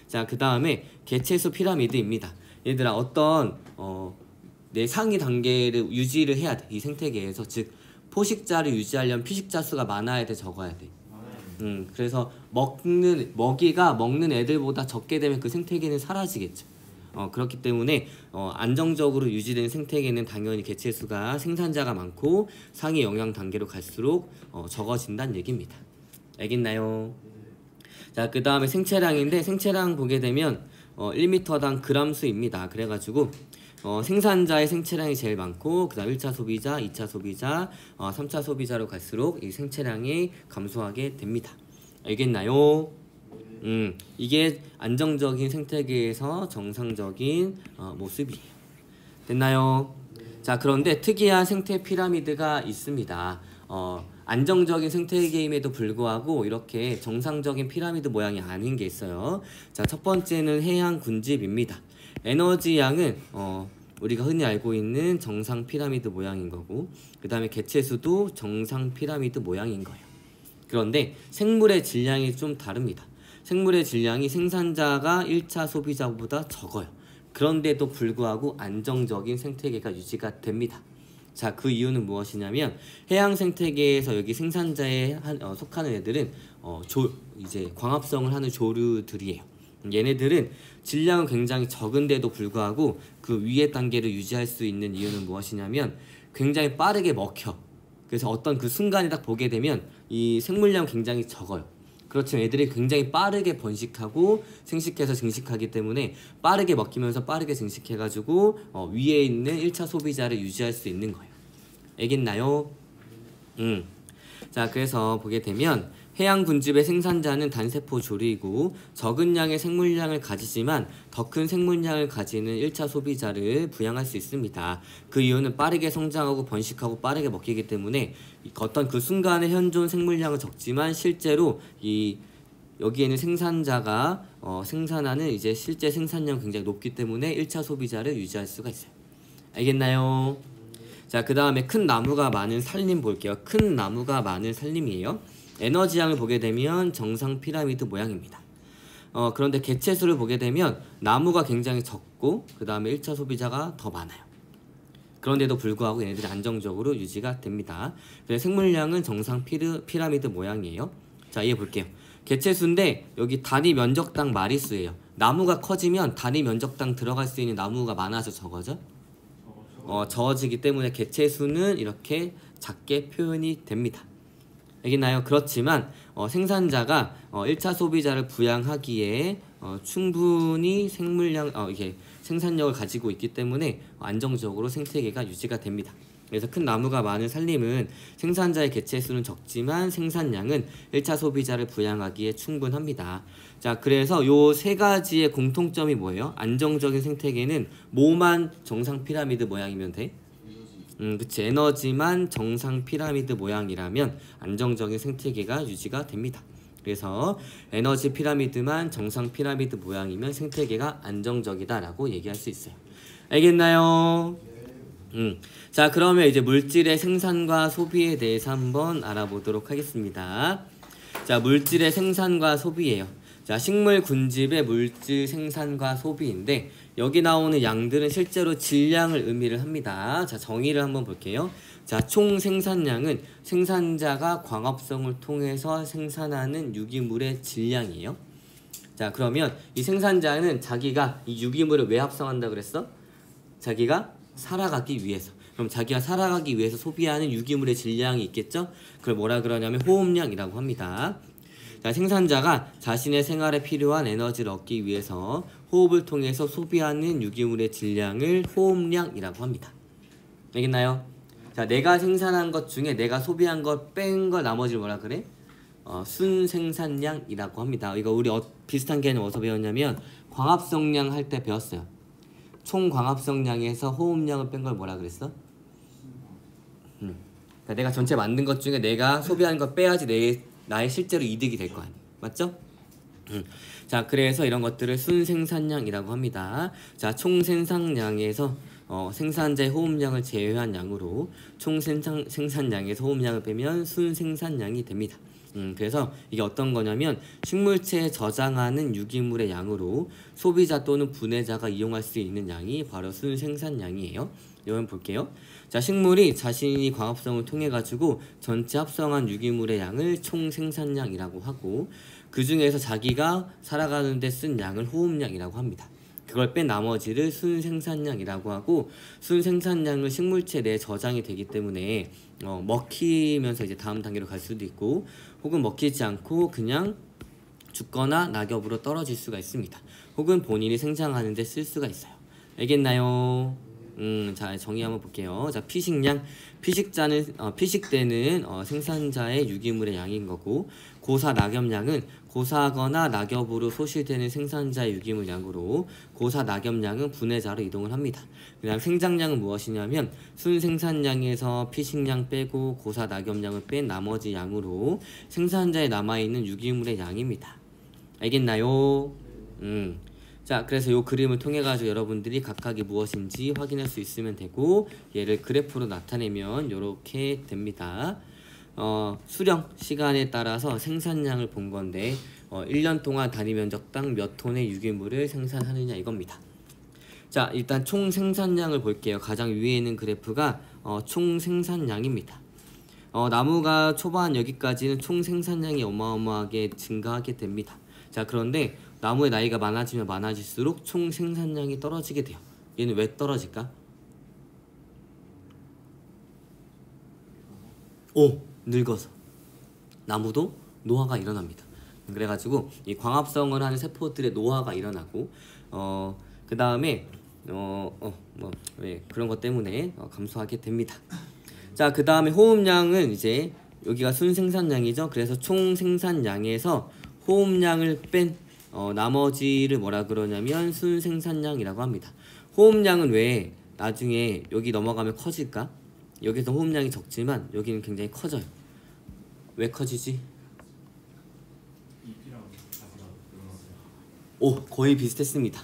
S1: 자, 그 다음에 개체수 피라미드입니다. 얘들아, 어떤 내 상위 단계를 유지를 해야 돼. 이 생태계에서. 즉 포식자를 유지하려면 피식자 수가 많아야 돼, 적어야 돼? 그래서 먹이가 먹는 애들보다 적게 되면 그 생태계는 사라지겠죠. 그렇기 때문에 안정적으로 유지된 생태계는 당연히 개체수가 생산자가 많고 상위 영양 단계로 갈수록 적어진다는 얘기입니다. 알겠나요? 자, 그 다음에 생체량인데 생체량 보게 되면 1m당 그람수입니다. 그래가지고 생산자의 생체량이 제일 많고 그 다음 1차 소비자, 2차 소비자, 3차 소비자로 갈수록 이 생체량이 감소하게 됩니다. 알겠나요? 이게 안정적인 생태계에서 정상적인 모습이에요. 됐나요? 자, 그런데 특이한 생태 피라미드가 있습니다. 안정적인 생태계임에도 불구하고 이렇게 정상적인 피라미드 모양이 아닌 게 있어요. 자, 첫 번째는 해양 군집입니다. 에너지 양은 우리가 흔히 알고 있는 정상 피라미드 모양인 거고, 그 다음에 개체수도 정상 피라미드 모양인 거예요. 그런데 생물의 질량이 좀 다릅니다. 생물의 질량이 생산자가 1차 소비자보다 적어요. 그런데도 불구하고 안정적인 생태계가 유지가 됩니다. 자, 그 이유는 무엇이냐면 해양 생태계에서 여기 생산자에 속하는 애들은 이제 광합성을 하는 조류들이에요. 얘네들은 질량은 굉장히 적은데도 불구하고 그 위의 단계를 유지할 수 있는 이유는 무엇이냐면 굉장히 빠르게 먹혀. 그래서 어떤 그 순간에 딱 보게 되면 이 생물량 굉장히 적어요. 그렇지만 애들이 굉장히 빠르게 번식하고 생식해서 증식하기 때문에 빠르게 먹히면서 빠르게 증식해가지고 위에 있는 1차 소비자를 유지할 수 있는 거예요. 알겠나요? 자, 그래서 보게 되면 해양 군집의 생산자는 단세포 조리이고 적은 양의 생물량을 가지지만 더 큰 생물량을 가지는 1차 소비자를 부양할 수 있습니다. 그 이유는 빠르게 성장하고 번식하고 빠르게 먹히기 때문에 어떤 그 순간의 현존 생물량은 적지만 실제로 여기에는 생산자가 생산하는 이제 실제 생산량 굉장히 높기 때문에 1차 소비자를 유지할 수가 있어요. 알겠나요? 자, 그 다음에 큰 나무가 많은 산림 볼게요. 큰 나무가 많은 산림이에요. 에너지량을 보게 되면 정상 피라미드 모양입니다. 그런데 개체수를 보게 되면 나무가 굉장히 적고 그 다음에 1차 소비자가 더 많아요. 그런데도 불구하고 얘네들이 안정적으로 유지가 됩니다. 그래서 생물량은 정상 피라미드 모양이에요. 자, 이해 볼게요. 개체수인데 여기 단위 면적당 마리수예요. 나무가 커지면 단위 면적당 들어갈 수 있는 나무가 많아서 적어져? 적어지기 때문에 개체수는 이렇게 작게 표현이 됩니다. 알겠나요? 그렇지만 생산자가 1차 소비자를 부양하기에 충분히 이게 생산력을 가지고 있기 때문에 안정적으로 생태계가 유지가 됩니다. 그래서 큰 나무가 많은 산림은 생산자의 개체수는 적지만 생산량은 1차 소비자를 부양하기에 충분합니다. 자, 그래서 요 세 가지의 공통점이 뭐예요? 안정적인 생태계는 뭐만 정상 피라미드 모양이면 돼? 그치. 에너지만 정상 피라미드 모양이라면 안정적인 생태계가 유지가 됩니다. 그래서 에너지 피라미드만 정상 피라미드 모양이면 생태계가 안정적이다라고 얘기할 수 있어요. 알겠나요? 자, 그러면 이제 물질의 생산과 소비에 대해서 한번 알아보도록 하겠습니다. 자, 물질의 생산과 소비예요. 자, 식물 군집의 물질 생산과 소비인데 여기 나오는 양들은 실제로 질량을 의미를 합니다. 자, 정의를 한번 볼게요. 자, 총 생산량은 생산자가 광합성을 통해서 생산하는 유기물의 질량이에요. 자, 그러면 이 생산자는 자기가 이 유기물을 왜 합성한다 그랬어? 자기가 살아가기 위해서. 그럼 자기가 살아가기 위해서 소비하는 유기물의 질량이 있겠죠? 그걸 뭐라 그러냐면 호흡량이라고 합니다. 자, 생산자가 자신의 생활에 필요한 에너지를 얻기 위해서 호흡을 통해서 소비하는 유기물의 질량을 호흡량이라고 합니다. 알겠나요? 자, 내가 생산한 것 중에 내가 소비한 것 뺀 걸 나머지를 뭐라 그래? 순생산량이라고 합니다. 이거 우리 비슷한 개념 어디서 배웠냐면 광합성량 할 때 배웠어요. 총 광합성량에서 호흡량을 뺀 걸 뭐라 그랬어? 그러니까 내가 전체 만든 것 중에 내가 소비하는 거 빼야지 나의 실제로 이득이 될 거 아니에요. 맞죠? 자, 그래서 이런 것들을 순생산량이라고 합니다. 자, 총 생산량에서 생산자의 호흡량을 제외한 양으로 총 생산량에서 호흡량을 빼면 순생산량이 됩니다. 그래서 이게 어떤 거냐면 식물체에 저장하는 유기물의 양으로 소비자 또는 분해자가 이용할 수 있는 양이 바로 순생산량이에요. 이건 볼게요. 자, 식물이 자신이 광합성을 통해 가지고 전체 합성한 유기물의 양을 총 생산량이라고 하고 그 중에서 자기가 살아가는 데 쓴 양을 호흡량이라고 합니다. 그걸 뺀 나머지를 순생산량이라고 하고 순생산량은 식물체 내에 저장이 되기 때문에 먹히면서 이제 다음 단계로 갈 수도 있고 혹은 먹히지 않고 그냥 죽거나 낙엽으로 떨어질 수가 있습니다. 혹은 본인이 생장하는 데 쓸 수가 있어요. 알겠나요? 자, 정의 한번 볼게요. 자, 피식량. 피식대는 생산자의 유기물의 양인 거고 고사 낙엽량은 고사하거나 낙엽으로 소실되는 생산자의 유기물 양으로 고사 낙엽량은 분해자로 이동을 합니다. 그 다음 생장량은 무엇이냐면 순생산량에서 피식량 빼고 고사 낙엽량을 뺀 나머지 양으로 생산자에 남아있는 유기물의 양입니다. 알겠나요? 자, 그래서 이 그림을 통해 가지고 여러분들이 각각이 무엇인지 확인할 수 있으면 되고 얘를 그래프로 나타내면 이렇게 됩니다. 수령 시간에 따라서 생산량을 본 건데 1년 동안 단위 면적당 몇 톤의 유기물을 생산하느냐 이겁니다. 자, 일단 총 생산량을 볼게요. 가장 위에 있는 그래프가 총 생산량입니다. 나무가 초반 여기까지는 총 생산량이 어마어마하게 증가하게 됩니다. 자, 그런데 나무의 나이가 많아지면 많아질수록 총 생산량이 떨어지게 돼요. 얘는 왜 떨어질까? 늙어서. 나무도 노화가 일어납니다. 그래가지고 이 광합성을 하는 세포들의 노화가 일어나고 그 다음에 그런 것 때문에 감소하게 됩니다. 자, 그 다음에 호흡량은 이제 여기가 순생산량이죠. 그래서 총 생산량에서 호흡량을 뺀 나머지를 뭐라 그러냐면 순생산량이라고 합니다. 호흡량은 왜 나중에 여기 넘어가면 커질까? 여기서 호흡량이 적지만 여기는 굉장히 커져요. 왜 커지지? 오, 거의 비슷했습니다.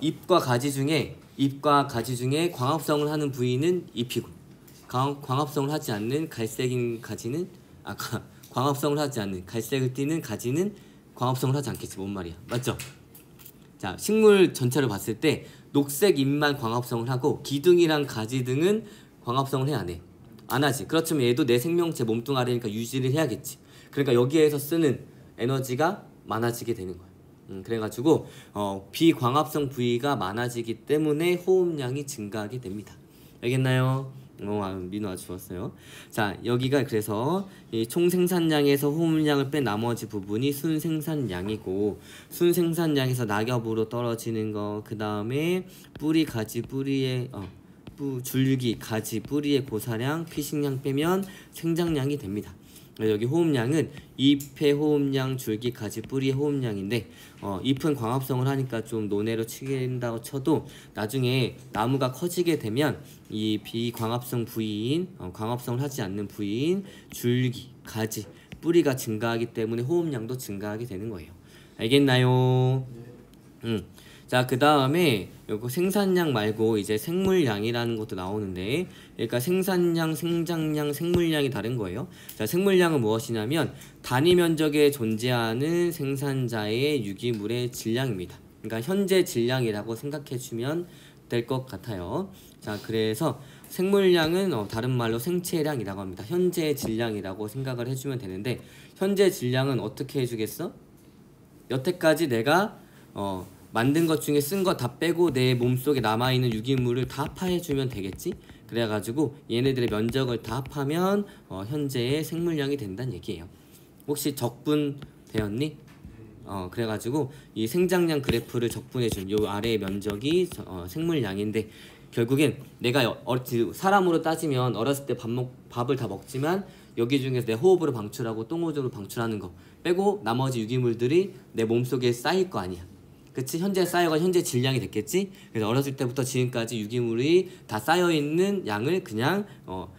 S1: 잎과 가지 중에 광합성을 하는 부위는 잎이고 광합성을 하지 않는 갈색인 가지는 광합성을 하지 않는 갈색을 띠는 가지는 광합성을 하지 않겠지. 뭔 말이야? 맞죠? 자, 식물 전체를 봤을 때 녹색 잎만 광합성을 하고 기둥이랑 가지 등은 광합성을 해야 안 해? 안 하지. 그렇지만 얘도 내 생명체 몸뚱아리니까 유지를 해야겠지. 그러니까 여기에서 쓰는 에너지가 많아지게 되는 거야. 그래가지고 비광합성 부위가 많아지기 때문에 호흡량이 증가하게 됩니다. 알겠나요? 민호 아주 좋았어요. 자, 여기가 그래서 이 총생산량에서 호흡량을 뺀 나머지 부분이 순생산량이고, 순생산량에서 낙엽으로 떨어지는 거, 그 다음에 뿌리, 가지, 뿌리의 줄기, 가지, 뿌리의 고사량, 피식량 빼면 생장량이 됩니다. 여기 호흡량은 잎의 호흡량, 줄기, 가지, 뿌리의 호흡량인데 잎은 광합성을 하니까 좀 논외로 치긴다고 쳐도 나중에 나무가 커지게 되면 이 비광합성 부위인 광합성을 하지 않는 부위인 줄기, 가지, 뿌리가 증가하기 때문에 호흡량도 증가하게 되는 거예요. 알겠나요? 자, 그 다음에 요거 생산량 말고 이제 생물량이라는 것도 나오는데, 그러니까 생산량, 생장량, 생물량이 다른 거예요. 자, 생물량은 무엇이냐면 단위 면적에 존재하는 생산자의 유기물의 질량입니다. 그러니까 현재 질량이라고 생각해 주면 될 것 같아요. 자, 그래서 생물량은 다른 말로 생체량이라고 합니다. 현재 질량이라고 생각을 해주면 되는데, 현재 질량은 어떻게 해주겠어? 여태까지 내가 만든 것 중에 쓴 거 다 빼고 내 몸속에 남아있는 유기물을 다 합해주면 되겠지? 그래가지고 얘네들의 면적을 다 합하면 현재의 생물량이 된다는 얘기예요. 혹시 적분 되었니? 그래가지고 이 생장량 그래프를 적분해준 요 아래의 면적이 생물량인데, 결국엔 내가 사람으로 따지면 어렸을 때 밥을 다 먹지만 여기 중에서 내 호흡으로 방출하고 똥오줌으로 방출하는 거 빼고 나머지 유기물들이 내 몸속에 쌓일 거 아니야. 그치? 현재 쌓여가 현재 질량이 됐겠지? 그래서 어렸을 때부터 지금까지 유기물이 다 쌓여있는 양을 그냥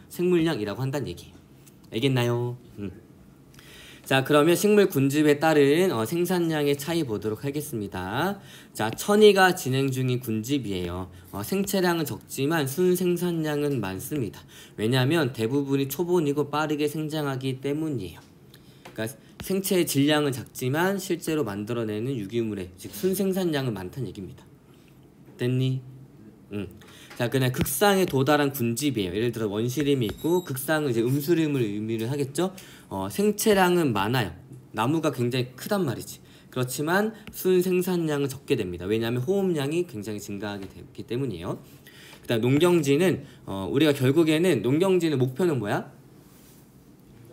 S1: 생물량이라고 한다는 얘기예요. 알겠나요? 자, 그러면 식물 군집에 따른 생산량의 차이 보도록 하겠습니다. 자, 천이가 진행 중인 군집이에요. 생체량은 적지만 순생산량은 많습니다. 왜냐하면 대부분이 초본이고 빠르게 생장하기 때문이에요. 그러니까 생체의 질량은 작지만 실제로 만들어내는 유기물의 즉 순생산량은 많다는 얘기입니다. 됐니? 자, 그냥 극상에 도달한 군집이에요. 예를 들어 원시림이 있고 극상은 이제 음수림을 의미를 하겠죠. 생체량은 많아요. 나무가 굉장히 크단 말이지. 그렇지만 순생산량은 적게 됩니다. 왜냐하면 호흡량이 굉장히 증가하게 되기 때문이에요. 그다음 농경지는 우리가 결국에는 농경지는 목표는 뭐야?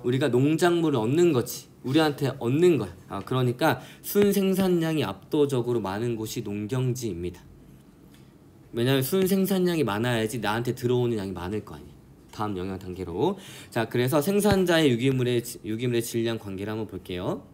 S1: 우리가 농작물을 얻는 거지. 우리한테 얻는 거야. 그러니까 순생산량이 압도적으로 많은 곳이 농경지입니다. 왜냐하면 순생산량이 많아야지 나한테 들어오는 양이 많을 거 아니야. 다음 영양 단계로. 자, 그래서 생산자의 유기물의 질량 관계를 한번 볼게요.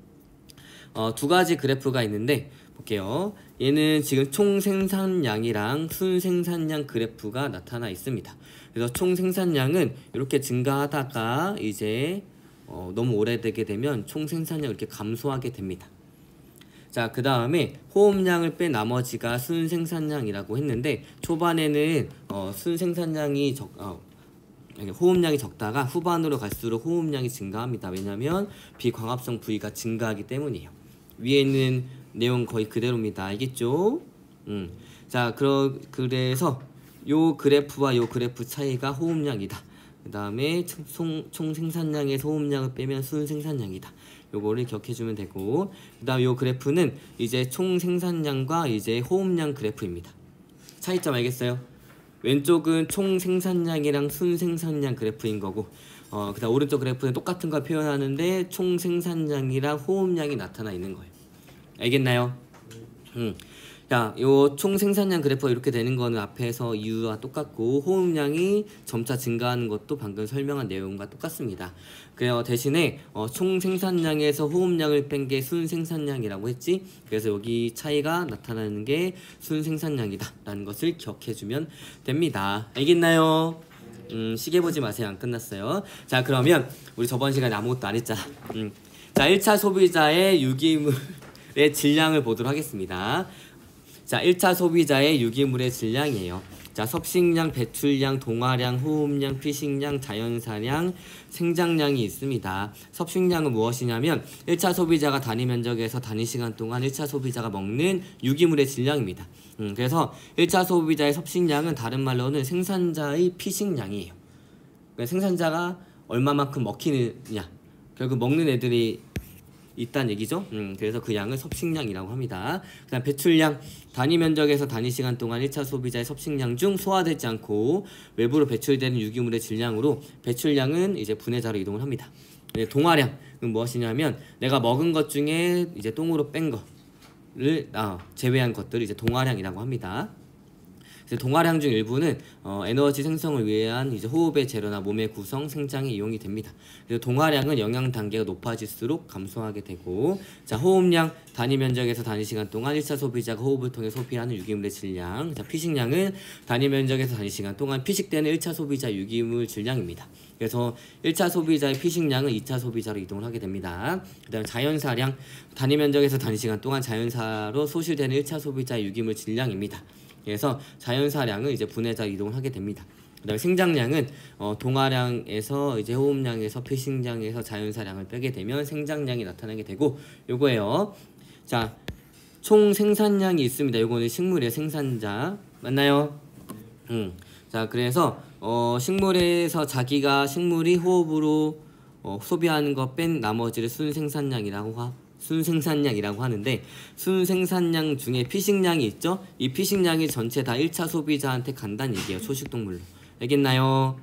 S1: 두 가지 그래프가 있는데 볼게요. 얘는 지금 총 생산량이랑 순생산량 그래프가 나타나 있습니다. 그래서 총 생산량은 이렇게 증가하다가 이제 너무 오래되게 되면 총 생산량이 이렇게 감소하게 됩니다. 자, 그 다음에 호흡량을 뺀 나머지가 순생산량이라고 했는데, 초반에는 순생산량이 호흡량이 적다가 후반으로 갈수록 호흡량이 증가합니다. 왜냐하면 비광합성 부위가 증가하기 때문이에요. 위에 있는 내용 거의 그대로입니다. 알겠죠? 자, 그래서 요 그래프와 요 그래프 차이가 호흡량이다. 그 다음에 총 생산량에서 호흡량을 빼면 순생산량이다. 요거를 기억해주면 되고, 그 다음 요 그래프는 이제 총 생산량과 이제 호흡량 그래프입니다. 차이점 알겠어요? 왼쪽은 총 생산량이랑 순생산량 그래프인 거고, 그 다음 오른쪽 그래프는 똑같은 걸 표현하는데 총 생산량이랑 호흡량이 나타나 있는 거예요. 알겠나요? 자, 요 총 생산량 그래프가 이렇게 되는 거는 앞에서 이유와 똑같고 호흡량이 점차 증가하는 것도 방금 설명한 내용과 똑같습니다. 그래요. 대신에 총 생산량에서 호흡량을 뺀 게 순 생산량이라고 했지. 그래서 여기 차이가 나타나는 게 순 생산량이다 라는 것을 기억해주면 됩니다. 알겠나요? 시계 보지 마세요. 안 끝났어요. 자, 그러면 우리 저번 시간에 아무것도 안 했잖아. 자, 1차 소비자의 유기물의 질량을 보도록 하겠습니다. 자, 1차 소비자의 유기물의 질량이에요. 자, 섭식량, 배출량, 동화량, 호흡량, 피식량, 자연사량, 생장량이 있습니다. 섭식량은 무엇이냐면 1차 소비자가 단위 면적에서 단위 시간 동안 1차 소비자가 먹는 유기물의 질량입니다. 그래서 1차 소비자의 섭식량은 다른 말로는 생산자의 피식량이에요. 그러니까 생산자가 얼마만큼 먹히느냐, 결국 먹는 애들이 있다는 얘기죠. 그래서 그 양을 섭식량이라고 합니다. 그 다음 배출량, 단위 면적에서 단위 시간 동안 1차 소비자의 섭식량 중 소화되지 않고 외부로 배출되는 유기물의 질량으로 배출량은 이제 분해자로 이동을 합니다. 동화량은 무엇이냐면 내가 먹은 것 중에 이제 똥으로 뺀 거를 제외한 것들을 이제 동화량이라고 합니다. 동화량 중 일부는 에너지 생성을 위한 이제 호흡의 재료나 몸의 구성, 생장에 이용이 됩니다. 그래서 동화량은 영양 단계가 높아질수록 감소하게 되고, 자, 호흡량, 단위 면적에서 단위 시간 동안 1차 소비자가 호흡을 통해 소비하는 유기물의 질량. 자, 피식량은 단위 면적에서 단위 시간 동안 피식되는 1차 소비자 유기물 질량입니다. 그래서 1차 소비자의 피식량은 2차 소비자로 이동을 하게 됩니다. 그 다음 자연사량, 단위 면적에서 단위 시간 동안 자연사로 소실되는 1차 소비자 유기물 질량입니다. 그래서 자연사량은 이제 분해자 이동을 하게 됩니다. 그다음에 생장량은 동화량에서 이제 호흡량에서 피식량에서 자연사량을 빼게 되면 생장량이 나타나게 되고, 요거예요. 자, 총 생산량이 있습니다. 요거는 식물의 생산자 맞나요? 자, 그래서 식물에서 자기가 식물이 호흡으로 소비하는 거 뺀 나머지를 순생산량이라고 하는데, 순생산량 중에 피식량이 있죠? 이 피식량이 전체 다 1차 소비자한테 간다는 얘기예요. 초식동물로. 알겠나요?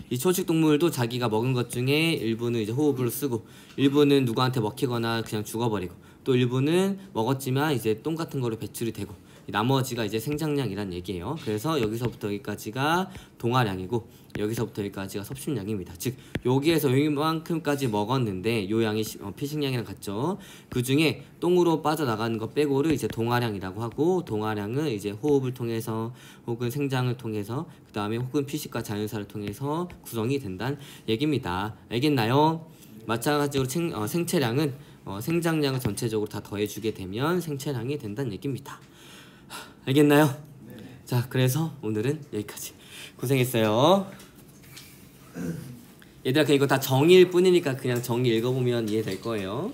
S1: 이 초식동물도 자기가 먹은 것 중에 일부는 이제 호흡으로 쓰고, 일부는 누구한테 먹히거나 그냥 죽어버리고, 또 일부는 먹었지만 이제 똥 같은 거로 배출이 되고, 나머지가 이제 생장량이란 얘기예요. 그래서 여기서부터 여기까지가 동화량이고 여기서부터 여기까지가 섭식량입니다. 즉 여기에서 여기만큼까지 먹었는데 요 양이 피식량이랑 같죠. 그 중에 똥으로 빠져나가는 거 빼고를 이제 동화량이라고 하고, 동화량은 이제 호흡을 통해서 혹은 생장을 통해서 그 다음에 혹은 피식과 자연사를 통해서 구성이 된다는 얘기입니다. 알겠나요? 마찬가지로 생체량은 생장량을 전체적으로 다 더해주게 되면 생체량이 된다는 얘기입니다. 알겠나요? 네. 자, 그래서 오늘은 여기까지. 고생했어요. 얘들아, 이거 다 정의일 뿐이니까 그냥 정의 읽어보면 이해될 거예요.